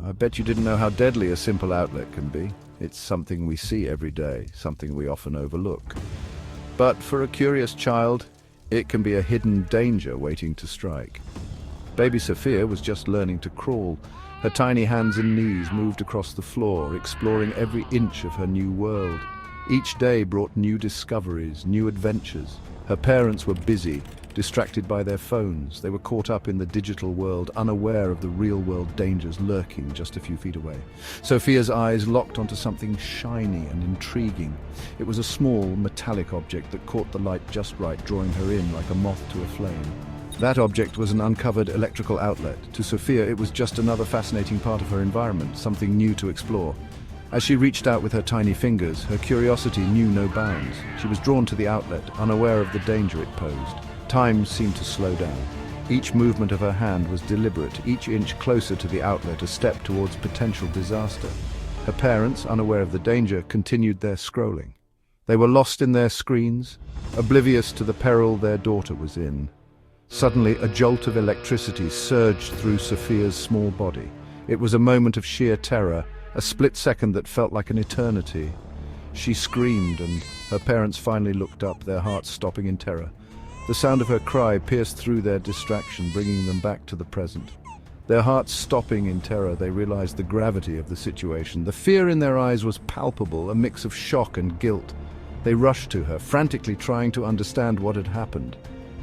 I bet you didn't know how deadly a simple outlet can be. It's something we see every day, something we often overlook. But for a curious child, it can be a hidden danger waiting to strike. Baby Sophia was just learning to crawl. Her tiny hands and knees moved across the floor, exploring every inch of her new world. Each day brought new discoveries, new adventures. Her parents were busy, distracted by their phones. They were caught up in the digital world, unaware of the real-world dangers lurking just a few feet away. Sophia's eyes locked onto something shiny and intriguing. It was a small, metallic object that caught the light just right, drawing her in like a moth to a flame. That object was an uncovered electrical outlet. To Sophia, it was just another fascinating part of her environment, something new to explore. As she reached out with her tiny fingers, her curiosity knew no bounds. She was drawn to the outlet, unaware of the danger it posed. Time seemed to slow down. Each movement of her hand was deliberate, each inch closer to the outlet, a step towards potential disaster. Her parents, unaware of the danger, continued their scrolling. They were lost in their screens, oblivious to the peril their daughter was in. Suddenly, a jolt of electricity surged through Sophia's small body. It was a moment of sheer terror, a split second that felt like an eternity. She screamed, and her parents finally looked up, their hearts stopping in terror. The sound of her cry pierced through their distraction, bringing them back to the present. Their hearts stopping in terror, they realized the gravity of the situation. The fear in their eyes was palpable, a mix of shock and guilt. They rushed to her, frantically trying to understand what had happened.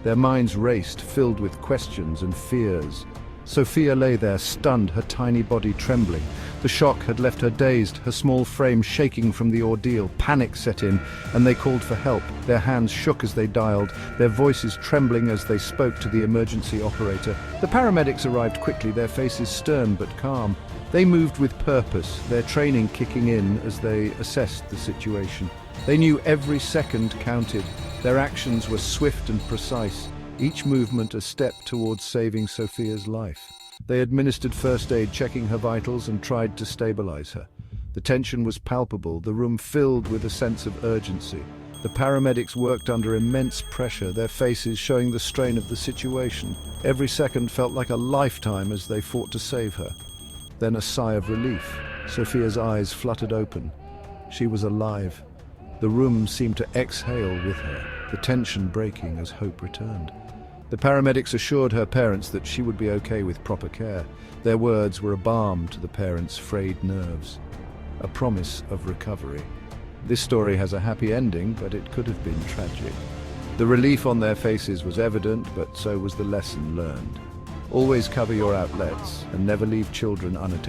Their minds raced, filled with questions and fears. Sophia lay there, stunned, her tiny body trembling. The shock had left her dazed, her small frame shaking from the ordeal. Panic set in, and they called for help. Their hands shook as they dialed, their voices trembling as they spoke to the emergency operator. The paramedics arrived quickly, their faces stern but calm. They moved with purpose, their training kicking in as they assessed the situation. They knew every second counted. Their actions were swift and precise, each movement a step towards saving Sophia's life. They administered first aid, checking her vitals, and tried to stabilize her. The tension was palpable, the room filled with a sense of urgency. The paramedics worked under immense pressure, their faces showing the strain of the situation. Every second felt like a lifetime as they fought to save her. Then a sigh of relief. Sophia's eyes fluttered open. She was alive. The room seemed to exhale with her, the tension breaking as hope returned. The paramedics assured her parents that she would be okay with proper care. Their words were a balm to the parents' frayed nerves, a promise of recovery. This story has a happy ending, but it could have been tragic. The relief on their faces was evident, but so was the lesson learned. Always cover your outlets and never leave children unattended.